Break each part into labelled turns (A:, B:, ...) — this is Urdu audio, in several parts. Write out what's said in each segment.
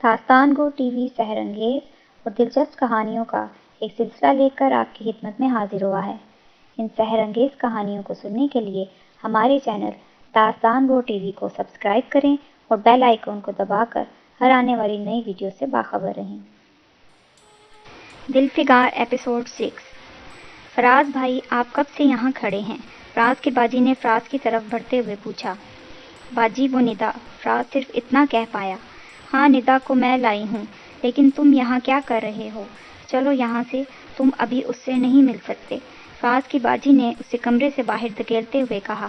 A: داستان گو ٹی وی سحر انگیز اور دلچسپ کہانیوں کا ایک سلسلہ لے کر آپ کی خدمت میں حاضر ہوا ہے۔ ان سحر انگیز کہانیوں کو سننے کے لیے ہمارے چینل داستان گو ٹی وی کو سبسکرائب کریں اور بیل آئیکن کو دبا کر ہر آنے والی نئی ویڈیو سے باخبر رہیں۔ دل فگار ایپیسوڈ 6۔ فراز بھائی، آپ کب سے یہاں کھڑے ہیں؟ فراز کے باجی نے فراز کی طرف بڑھتے ہوئے پوچھا۔ باجی، وہ ندا۔ فراز صرف اتنا کہہ پایا۔ ہاں، ندا کو میں لائی ہوں، لیکن تم یہاں کیا کر رہے ہو؟ چلو یہاں سے، تم ابھی اس سے نہیں مل سکتے۔ فراز کی باجی نے اسے کمرے سے باہر دھکیلتے ہوئے کہا۔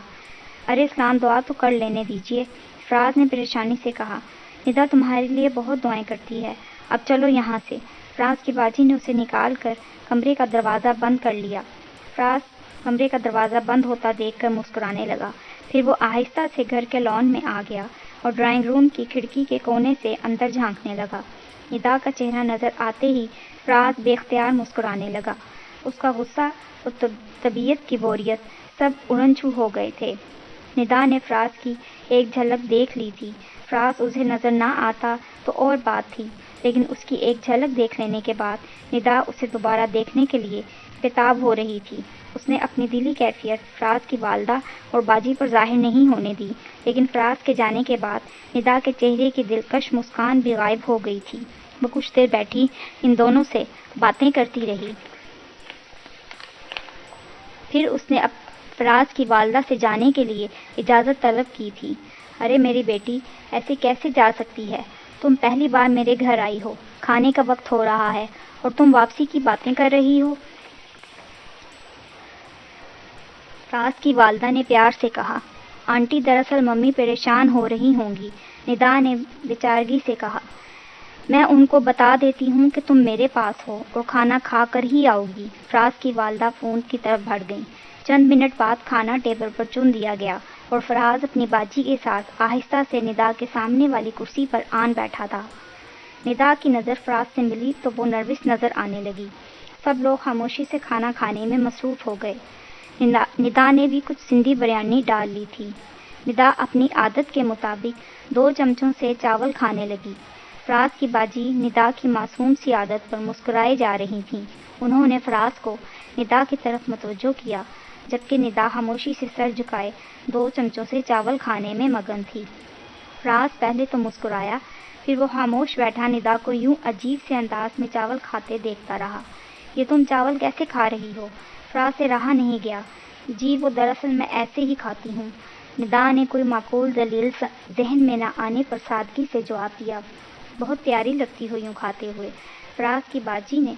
A: ارے اسلام، دعا تو کر لینے دیجیے، فراز نے پریشانی سے کہا۔ ندا تمہارے لیے بہت دعائیں کرتی ہے، اب چلو یہاں سے۔ فراز کی باجی نے اسے نکال کر کمرے کا دروازہ بند کر لیا۔ فراز کمرے کا دروازہ بند ہوتا دیکھ کر مسکرانے لگا، پھر وہ آہستہ سے گھر کے لان میں آ گیا اور ڈرائنگ روم کی کھڑکی کے کونے سے اندر جھانکنے لگا۔ ندا کا چہرہ نظر آتے ہی فراز بے اختیار مسکرانے لگا۔ اس کا غصہ اور طبیعت کی بوریت سب اڑن چھو ہو گئے تھے۔ ندا نے فراز کی ایک جھلک دیکھ لی تھی۔ فراز اسے نظر نہ آتا تو اور بات تھی، لیکن اس کی ایک جھلک دیکھ لینے کے بعد ندا اسے دوبارہ دیکھنے کے لیے بےتاب ہو رہی تھی۔ اس نے اپنی دلی کیفیت فراز کی والدہ اور باجی پر ظاہر نہیں ہونے دی، لیکن فراز کے جانے کے بعد ندا کے چہرے کی دلکش مسکان بھی غائب ہو گئی تھی۔ وہ کچھ دیر بیٹھی ان دونوں سے باتیں کرتی رہی، پھر اس نے فراز کی والدہ سے جانے کے لیے اجازت طلب کی تھی۔ ارے میری بیٹی، ایسے کیسے جا سکتی ہے؟ تم پہلی بار میرے گھر آئی ہو، کھانے کا وقت ہو رہا ہے اور تم واپسی کی باتیں کر رہی ہو؟ فراز کی والدہ نے پیار سے کہا۔ آنٹی، دراصل ممی پریشان ہو رہی ہوں گی، ندا نے بیچارگی سے کہا۔ میں ان کو بتا دیتی ہوں کہ تم میرے پاس ہو اور کھانا کھا کر ہی آؤ گی۔ فراز کی والدہ فون کی طرف بڑھ گئیں۔ چند منٹ بعد کھانا ٹیبل پر چن دیا گیا اور فراز اپنی باجی کے ساتھ آہستہ سے ندا کے سامنے والی کرسی پر آن بیٹھا تھا۔ ندا کی نظر فراز سے ملی تو وہ نروس نظر آنے لگی۔ سب لوگ خاموشی سے کھانا کھانے میں مصروف ہو گئے۔ ندا نے بھی کچھ سندھی بریانی ڈال لی تھی۔ ندا اپنی عادت کے مطابق 2 چمچوں سے چاول کھانے لگی۔ فراز کی باجی ندا کی معصوم سی عادت پر مسکرائے جا رہی تھیں۔ انہوں نے فراز کو ندا کی طرف متوجہ کیا، جبکہ ندا خاموشی سے سر جھکائے 2 چمچوں سے چاول کھانے میں مگن تھی۔ فراز پہلے تو مسکرایا، پھر وہ خاموش بیٹھا ندا کو یوں عجیب سے انداز میں چاول کھاتے دیکھتا رہا۔ یہ تم چاول کیسے کھا رہی ہو؟ فراز سے رہا نہیں گیا۔ جی، وہ دراصل میں ایسے ہی کھاتی ہوں، ندا نے کوئی معقول دلیل ذہن میں نہ آنے پر سادگی سے جواب دیا۔ بہت پیاری لگتی ہو یوں کھاتے ہوئے، فراز کی باجی نے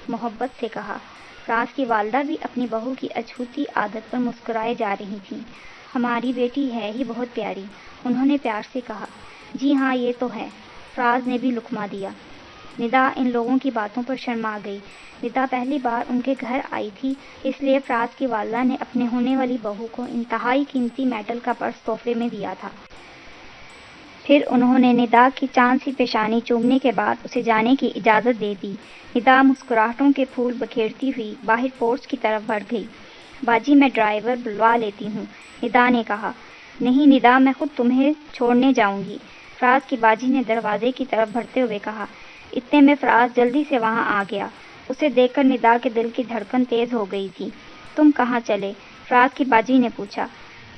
A: محبت سے کہا۔ فراز کی والدہ بھی اپنی بہو کی اچھوتی عادت پر مسکرائے جا رہی تھیں۔ ہماری بیٹی ہے ہی بہت پیاری، انہوں نے پیار سے کہا۔ جی ہاں، یہ تو ہے، فراز نے بھی لقمہ دیا۔ ندا ان لوگوں کی باتوں پر شرما گئی۔ ندا پہلی بار ان کے گھر آئی تھی، اس لیے فراز کی والدہ نے اپنے ہونے والی بہو کو انتہائی قیمتی میٹل کا پرس تحفے میں دیا تھا۔ پھر انہوں نے ندا کی چاند سی پیشانی چومنے کے بعد اسے جانے کی اجازت دے دی۔ ندا مسکراہٹوں کے پھول بکھیرتی ہوئی باہر پورچ کی طرف بڑھ گئی۔ باجی، میں ڈرائیور بلوا لیتی ہوں، ندا نے کہا۔ نہیں ندا، میں خود تمہیں چھوڑنے جاؤں گی، فراز کی باجی نے دروازے کی طرف بڑھتے ہوئے کہا۔ اتنے میں فراز جلدی سے وہاں آ گیا۔ اسے دیکھ کر ندا کے دل کی دھڑکن تیز ہو گئی تھی۔ تم کہاں چلے؟ فراز کی باجی نے پوچھا۔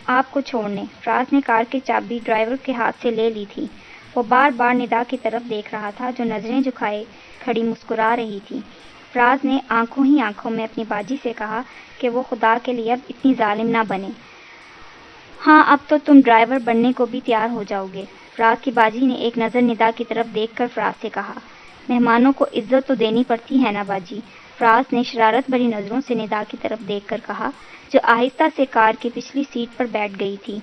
A: آپ کو چھوڑنے، فراز نے کار کی چابی ڈرائیور کے ہاتھ سے لے لی تھی۔ وہ بار بار ندا کی طرف دیکھ رہا تھا جو نظریں جھکائے کھڑی مسکرا رہی تھی۔ فراز نے آنکھوں ہی آنکھوں میں اپنی باجی سے کہا کہ وہ خدا کے لیے اب اتنی ظالم نہ بنے۔ ہاں، اب تو تم ڈرائیور بننے کو بھی تیار ہو جاؤ گے، فراز کی باجی نے ایک نظر ندا کی طرف دیکھ کر فراز سے کہا۔ مہمانوں کو عزت تو دینی پڑتی ہے نا باجی، فراز نے شرارت بھری نظروں سے ندا کی طرف دیکھ کر کہا، جو آہستہ سے کار کی پچھلی سیٹ پر بیٹھ گئی تھی۔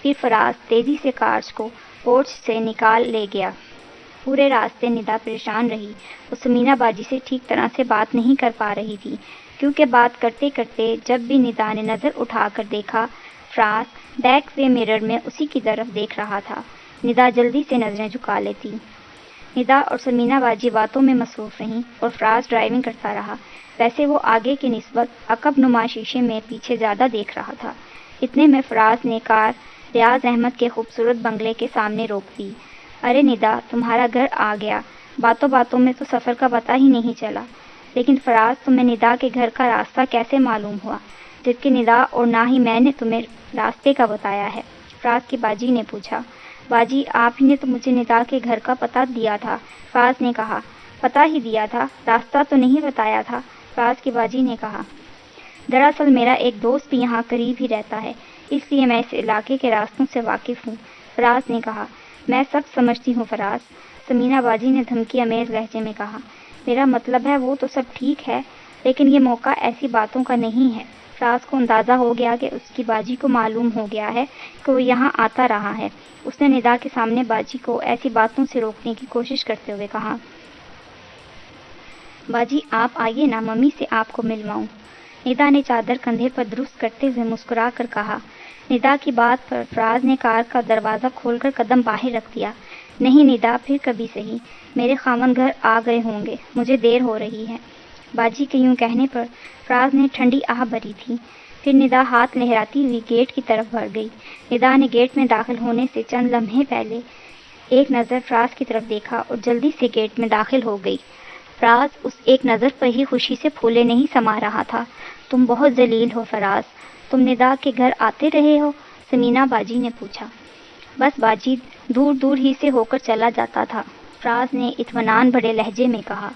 A: پھر فراز تیزی سے کار کو پورچ سے نکال لے گیا۔ پورے راستے ندا پریشان رہی۔ وہ سمینا باجی سے ٹھیک طرح سے بات نہیں کر پا رہی تھی، کیونکہ بات کرتے کرتے جب بھی ندا نے نظر اٹھا کر دیکھا، فراز بیک وے مرر میں اسی کی طرف دیکھ رہا تھا۔ ندا جلدی سے نظریں جھکا لیتی۔ ندا اور سمینا باجی باتوں میں مصروف رہیں اور فراز ڈرائیونگ کرتا رہا۔ ویسے وہ آگے کی نسبت عقب نما شیشے میں پیچھے زیادہ دیکھ رہا تھا۔ اتنے میں فراز نے کار ریاض احمد کے خوبصورت بنگلے کے سامنے روک دی۔ ارے ندا، تمہارا گھر آ گیا، باتوں باتوں میں تو سفر کا پتہ ہی نہیں چلا۔ لیکن فراز، تمہیں ندا کے گھر کا راستہ کیسے معلوم ہوا، جبکہ ندا اور نہ ہی میں نے تمہیں راستے کا بتایا ہے؟ فراز کی باجی نے پوچھا۔ باجی، آپ ہی نے تو مجھے ندا کے گھر کا پتہ دیا تھا، فراز نے کہا۔ پتہ ہی دیا تھا، راستہ تو نہیں بتایا تھا، فراز کی باجی نے کہا۔ دراصل میرا ایک دوست بھی یہاں قریب ہی رہتا ہے، اس لیے میں اس علاقے کے راستوں سے واقف ہوں، فراز نے کہا۔ میں سب سمجھتی ہوں فراز، سمینہ باجی نے دھمکی امیز لہجے میں کہا۔ میرا مطلب ہے وہ تو سب ٹھیک ہے، لیکن یہ موقع ایسی باتوں کا نہیں ہے۔ فراز کو اندازہ ہو گیا کہ اس کی باجی کو معلوم ہو گیا ہے کہ وہ یہاں آتا رہا ہے۔ اس نے ندا کے سامنے باجی کو ایسی باتوں سے روکنے کی کوشش کرتے ہوئے کہا۔ باجی آپ آئیے نا، ممی سے آپ کو ملواؤں۔ ندا نے چادر کندھے پر درست کرتے ہوئے مسکرا کر کہا۔ ندا کی بات پر فراز نے کار کا دروازہ کھول کر قدم باہر رکھ دیا۔ نہیں ندا، پھر کبھی سہی، میرے خاوند گھر آ گئے ہوں گے، مجھے دیر ہو رہی ہے۔ باجی کے یوں کہنے پر فراز نے ٹھنڈی آہ بھری تھی۔ پھر ندا ہاتھ لہراتی ہوئی گیٹ کی طرف بڑھ گئی۔ ندا نے گیٹ میں داخل ہونے سے چند لمحے پہلے ایک نظر فراز کی طرف دیکھا اور جلدی سے گیٹ میں داخل ہو گئی۔ فراز اس ایک نظر پر ہی خوشی سے پھولے نہیں سما رہا تھا۔ تم بہت ذلیل ہو فراز، تم ندا کے گھر آتے رہے ہو؟ سمینہ باجی نے پوچھا۔ بس باجی، دور دور ہی سے ہو کر چلا جاتا تھا، فراز نے اطمینان بھرے لہجے میں کہا۔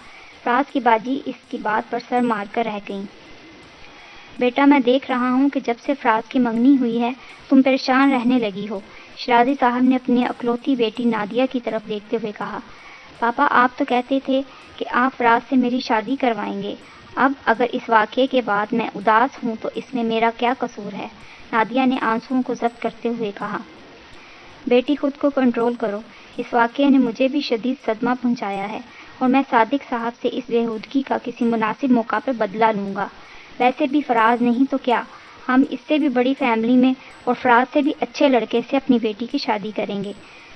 A: فراز کی باجی اس کی بات پر سر مار کر رہ گئیں۔ بیٹا، میں دیکھ رہا ہوں کہ جب سے فراز کی منگنی ہوئی ہے تم پریشان رہنے لگی ہو، شرازی صاحب نے اپنی اکلوتی بیٹی نادیہ کی طرف دیکھتے ہوئے کہا۔ پاپا، آپ تو کہتے تھے کہ آپ فراز سے میری شادی کروائیں گے، اب اگر اس واقعے کے بعد میں اداس ہوں تو اس میں میرا کیا قصور ہے؟ نادیہ نے آنسوؤں کو ضبط کرتے ہوئے کہا۔ بیٹی، خود کو کنٹرول کرو، اس واقعے نے مجھے بھی شدید صدمہ پہنچایا ہے اور میں صادق صاحب سے اس بےہودگی کا کسی مناسب موقع پر بدلہ لوں گا۔ ویسے بھی فراز نہیں تو کیا، ہم اس سے بھی بڑی فیملی میں اور فراز سے بھی اچھے لڑکے سے اپنی بیٹی کی شادی کریں گے۔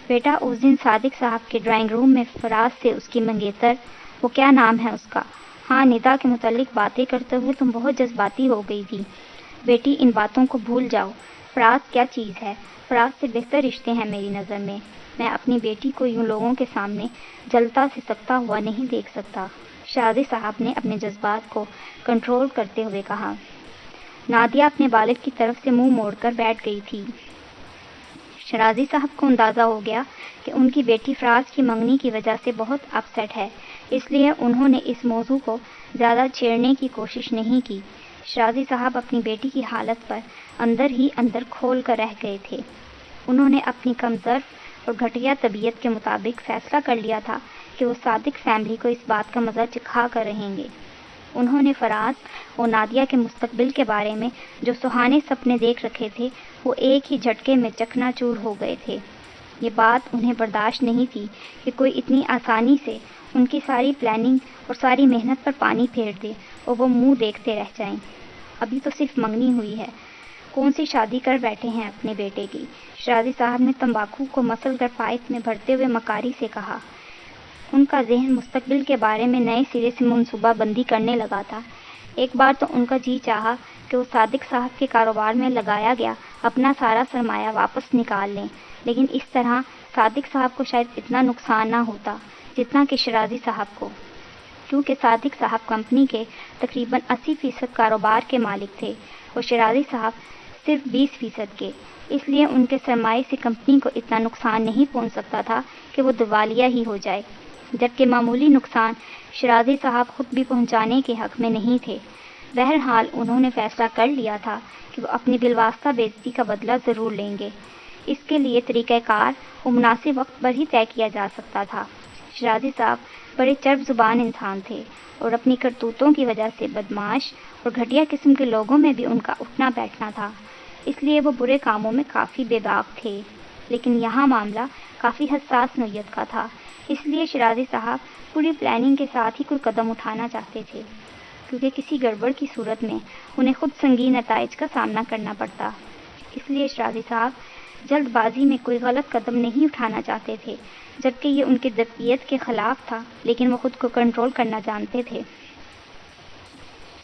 A: بیٹا، اس دن صادق صاحب کے ڈرائنگ روم میں فراز سے اس کی منگیتر، وہ کیا نام ہے اس کا، ہاں، ندا کے متعلق باتیں کرتے ہوئے تم بہت جذباتی ہو گئی تھی۔ بیٹی، ان باتوں کو بھول جاؤ، فراز کیا چیز ہے، فراز سے بہتر رشتے ہیں میری نظر میں اپنی بیٹی کو یوں لوگوں کے سامنے جلتا سسکتا ہوا نہیں دیکھ سکتا، شرازی صاحب نے اپنے جذبات کو کنٹرول کرتے ہوئے کہا۔ نادیہ اپنے والد کی طرف سے منہ موڑ کر بیٹھ گئی تھی۔ شرازی صاحب کو اندازہ ہو گیا کہ ان کی بیٹی فراز کی منگنی کی وجہ سے بہت اپسیٹ ہے، اس لیے انہوں نے اس موضوع کو زیادہ چھیڑنے کی کوشش نہیں کی۔ شرازی صاحب اپنی بیٹی کی حالت پر اندر ہی اندر کھول کر رہ گئے تھے۔ انہوں نے اپنی کمزور اور گھٹیا طبیعت کے مطابق فیصلہ کر لیا تھا کہ وہ صادق فیملی کو اس بات کا مزہ چکھا کر رہیں گے۔ انہوں نے فراز اور نادیہ کے مستقبل کے بارے میں جو سہانے سپنے دیکھ رکھے تھے وہ ایک ہی جھٹکے میں چکنا چور ہو گئے تھے۔ یہ بات انہیں برداشت نہیں تھی کہ کوئی اتنی آسانی سے ان کی ساری پلاننگ اور ساری محنت پر پانی پھیر دے اور وہ منہ دیکھتے رہ جائیں۔ ابھی تو صرف منگنی ہوئی ہے، کون سی شادی کر بیٹھے ہیں اپنے بیٹے کی؟ شرازی صاحب نے تمباکو کو مسل کر پائپ میں بھرتے ہوئے مکاری سے کہا۔ ان کا ذہن مستقبل کے بارے میں نئے سرے سے منصوبہ بندی کرنے لگا تھا۔ ایک بار تو ان کا جی چاہا کہ وہ صادق صاحب کے کاروبار میں لگایا گیا اپنا سارا سرمایہ واپس نکال لیں، لیکن اس طرح صادق صاحب کو شاید اتنا نقصان نہ ہوتا جتنا کہ شرازی صاحب کو، کیونکہ صادق صاحب کمپنی کے تقریباً 80% کاروبار کے مالک تھے اور شرازی صاحب صرف 20% کے، اس لیے ان کے سرمایے سے کمپنی کو اتنا نقصان نہیں پہنچ سکتا تھا کہ وہ دیوالیہ ہی ہو جائے، جبکہ معمولی نقصان شرازی صاحب خود بھی پہنچانے کے حق میں نہیں تھے۔ بہرحال انہوں نے فیصلہ کر لیا تھا کہ وہ اپنی بالواسطہ بےعزتی کا بدلہ ضرور لیں گے۔ اس کے لیے طریقہ کار وہ مناسب وقت پر ہی طے کیا جا سکتا تھا۔ شرازی صاحب بڑے چرب زبان انسان تھے اور اپنی کرتوتوں کی وجہ سے بدمعاش اور گھٹیا قسم کے لوگوں میں بھی ان کا اٹھنا بیٹھنا تھا، اس لیے وہ برے کاموں میں کافی بے باک تھے۔ لیکن یہاں معاملہ کافی حساس نوعیت کا تھا، اس لیے شرازی صاحب پوری پلاننگ کے ساتھ ہی کوئی قدم اٹھانا چاہتے تھے، کیونکہ کسی گڑبڑ کی صورت میں انہیں خود سنگین نتائج کا سامنا کرنا پڑتا۔ اس لیے شرازی صاحب جلد بازی میں کوئی غلط قدم نہیں اٹھانا چاہتے تھے، جبکہ یہ ان کی طبیعت کے خلاف تھا، لیکن وہ خود کو کنٹرول کرنا جانتے تھے۔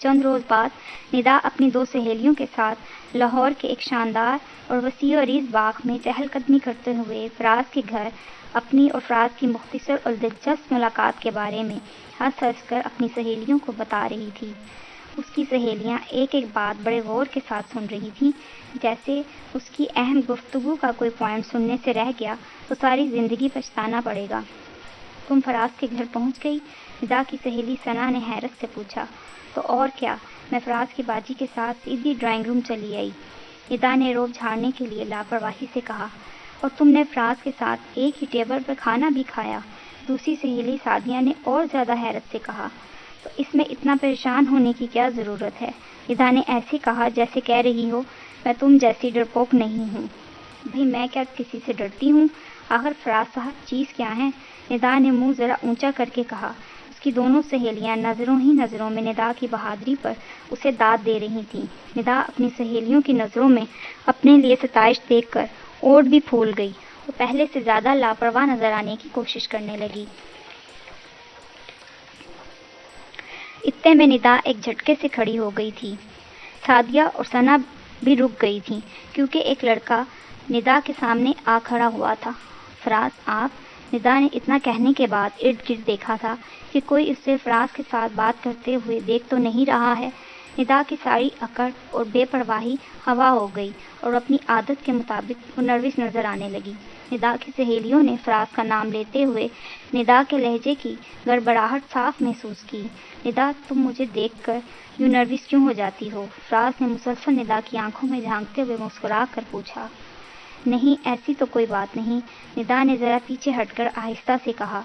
A: چند روز بعد ندا اپنی 2 سہیلیوں کے ساتھ لاہور کے ایک شاندار اور وسیع و عریض باغ میں چہل قدمی کرتے ہوئے فراز کے گھر اپنی اور فراز کی مختصر اور دلچسپ ملاقات کے بارے میں ہنس ہنس کر اپنی سہیلیوں کو بتا رہی تھی۔ اس کی سہیلیاں ایک ایک بات بڑے غور کے ساتھ سن رہی تھیں، جیسے اس کی اہم گفتگو کا کوئی پوائنٹ سننے سے رہ گیا تو ساری زندگی پچھتانا پڑے گا۔ تم فراز کے گھر پہنچ گئی؟ ندا کی سہیلی ثنا نے حیرت سے پوچھا۔ تو اور کیا، میں فراز کی باجی کے ساتھ سیدھی ڈرائنگ روم چلی آئی، ندا نے روب جھاڑنے کے لیے لاپرواہی سے کہا۔ اور تم نے فراز کے ساتھ ایک ہی ٹیبل پر کھانا بھی کھایا، دوسری سہیلی سعدیہ نے اور زیادہ حیرت سے کہا۔ تو اس میں اتنا پریشان ہونے کی کیا ضرورت ہے؟ ندا نے ایسے کہا جیسے کہہ رہی ہو میں تم جیسی ڈرپوک نہیں ہوں۔ بھئی میں کیا کسی سے ڈرتی ہوں؟ آخر فراز صاحب چیز کیا ہے؟ ندا نے منہ ذرا اونچا کر کے کہا۔ اس کی دونوں سہیلیاں نظروں ہی نظروں میں ندا کی بہادری پر اسے داد دے رہی تھیں۔ ندا اپنی سہیلیوں کی نظروں میں اپنے لیے ستائش دیکھ کر اور بھی پھول گئی اور پہلے سے زیادہ لاپرواہ نظر آنے کی کوشش کرنے لگی۔ اتنے میں ندا ایک جھٹکے سے کھڑی ہو گئی تھی۔ سعدیہ اور ثنا بھی رک گئی تھیں کیونکہ ایک لڑکا ندا کے سامنے آ کھڑا ہوا تھا۔ فراز آپ؟ ندا نے اتنا کہنے کے بعد ارد گرد دیکھا تھا کہ کوئی اسے فراز کے ساتھ بات کرتے ہوئے دیکھ تو نہیں رہا ہے۔ ندا کی ساری اکڑ اور بے پرواہی ہوا ہو گئی اور اپنی عادت کے مطابق وہ نروس نظر آنے لگی۔ ندا کی سہیلیوں نے فراز کا نام لیتے ہوئے ندا کے لہجے کی گڑبڑاہٹ صاف محسوس کی۔ ندا تم مجھے دیکھ کر یوں نروس کیوں ہو جاتی ہو؟ فراز نے مسلسل ندا کی آنکھوں میں جھانکتے ہوئے مسکرا کر پوچھا۔ نہیں ایسی تو کوئی بات نہیں، ندا نے ذرا پیچھے ہٹ کر آہستہ سے کہا۔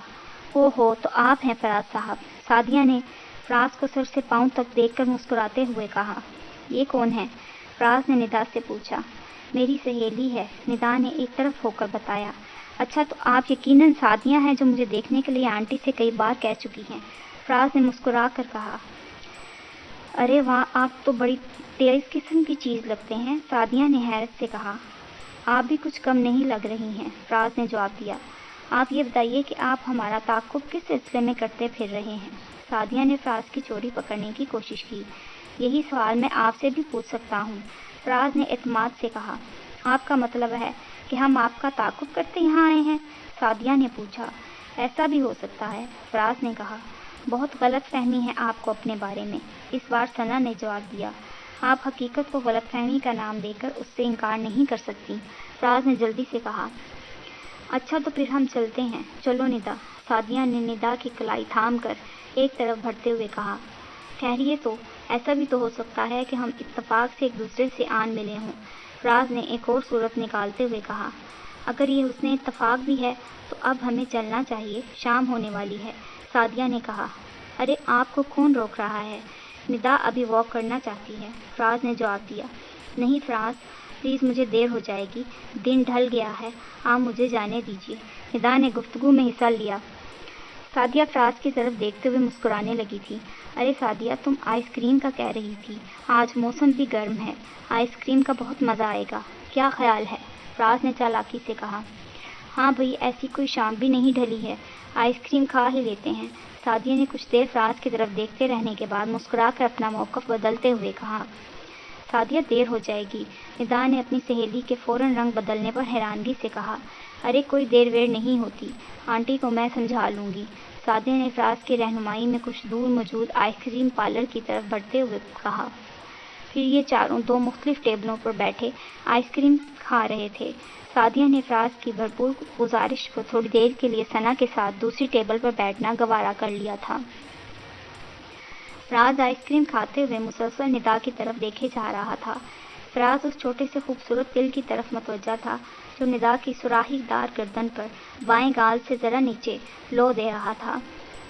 A: او ہو تو آپ ہیں فراز صاحب، سعدیہ نے فراز کو سر سے پاؤں تک دیکھ کر مسکراتے ہوئے کہا۔ یہ کون ہے؟ فراز نے ندا سے پوچھا۔ میری سہیلی ہے، ندا نے ایک طرف ہو کر بتایا۔ اچھا تو آپ یقیناً سعدیہ ہیں جو مجھے دیکھنے کے لیے آنٹی سے کئی بار کہہ چکی ہیں، فراز نے مسکرا کر کہا۔ ارے واہ، آپ تو بڑی تیز قسم کی چیز لگتے ہیں، سعدیہ نے حیرت سے کہا۔ آپ بھی کچھ کم نہیں لگ رہی ہیں، فراز نے جواب دیا۔ آپ یہ بتائیے کہ آپ ہمارا تعاقب کس سلسلے میں کرتے پھر رہے ہیں؟ سعدیہ نے فراز کی چوری پکڑنے کی کوشش کی۔ یہی سوال میں آپ سے بھی پوچھ سکتا ہوں، فراز نے اعتماد سے کہا۔ آپ کا مطلب ہے کہ ہم آپ کا تعاقب کرتے یہاں آئے ہیں؟ سعدیہ نے پوچھا۔ ایسا بھی ہو سکتا ہے، فراز نے کہا۔ بہت غلط فہمی ہے آپ کو اپنے بارے میں، اس بار ثنا نے جواب دیا۔ آپ حقیقت کو غلط فہمی کا نام دے کر اس سے انکار نہیں کر سکتی، فراز نے جلدی سے کہا۔ اچھا تو پھر ہم چلتے ہیں، چلو ندا، سعدیہ نے ندا کی کلائی تھام کر ایک طرف بڑھتے ہوئے کہا۔ ٹھہریے تو، ایسا بھی تو ہو سکتا ہے کہ ہم اتفاق سے ایک دوسرے سے آن ملے ہوں، فراز نے ایک اور صورت نکالتے ہوئے کہا۔ اگر یہ حسن اتفاق بھی ہے تو اب ہمیں چلنا چاہیے، شام ہونے والی ہے، سعدیہ نے کہا۔ ارے آپ کو کون روک رہا ہے؟ ندا ابھی واک کرنا چاہتی ہے، فراز نے جواب دیا۔ نہیں فراز پلیز، مجھے دیر ہو جائے گی، دن ڈھل گیا ہے، آپ مجھے جانے دیجیے، ندا نے گفتگو میں حصہ لیا۔ سعدیہ فراز کی طرف دیکھتے ہوئے مسکرانے لگی تھی۔ ارے سعدیہ تم آئس کریم کا کہہ رہی تھی، آج موسم بھی گرم ہے، آئس کریم کا بہت مزہ آئے گا، کیا خیال ہے؟ فراز نے چالاکی سے کہا۔ ہاں بھئی ایسی کوئی شام بھی نہیں ڈھلی ہے، آئس کریم کھا ہی لیتے ہیں، سعدیہ نے کچھ دیر فراز کی طرف دیکھتے رہنے کے بعد مسکرا کر اپنا موقف بدلتے ہوئے کہا۔ سعدیہ دیر ہو جائے گی، ندا نے اپنی سہیلی کے فوراً رنگ بدلنے پر حیرانگی سے کہا۔ ارے کوئی دیر ویر نہیں ہوتی، آنٹی کو میں سمجھا لوں گی، سعدیہ نے فراز کی رہنمائی میں کچھ دور موجود آئس کریم پارلر کی طرف بڑھتے ہوئے کہا۔ پھر یہ چاروں 2 مختلف ٹیبلوں پر بیٹھے آئس کریم کھا رہے تھے۔ سعدیہ نے فراز کی بھرپور گزارش کو تھوڑی دیر کے لیے ثنا کے ساتھ دوسری ٹیبل پر بیٹھنا گوارا کر لیا تھا۔ فراز آئس کریم کھاتے ہوئے مسلسل ندا کی طرف دیکھے جا رہا تھا۔ فراز اس چھوٹے سے خوبصورت دل کی طرف متوجہ تھا جو ندا کی سراخی دار گردن پر بائیں گال سے ذرا نیچے لو دے رہا تھا۔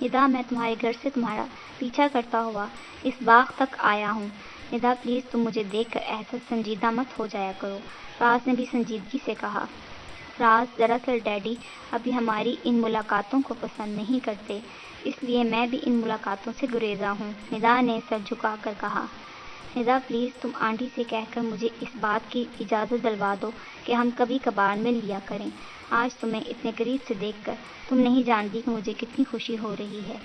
A: ندا میں تمہارے گھر سے تمہارا پیچھا کرتا ہوا اس باغ تک آیا ہوں، ندا پلیز تم مجھے دیکھ کر ایسا سنجیدہ مت ہو جایا کرو، فراز نے بھی سنجیدگی سے کہا۔ فراز دراصل ڈیڈی ابھی ہماری ان ملاقاتوں کو پسند نہیں کرتے، اس لیے میں بھی ان ملاقاتوں سے گریزا ہوں، ندا نے سر جھکا کر کہا۔ ندا پلیز تم آنٹی سے کہہ کر مجھے اس بات کی اجازت دلوا دو کہ ہم کبھی کبھار مل لیا کریں، آج تمہیں اتنے قریب سے دیکھ کر تم نہیں جانتی کہ مجھے کتنی خوشی ہو رہی ہے۔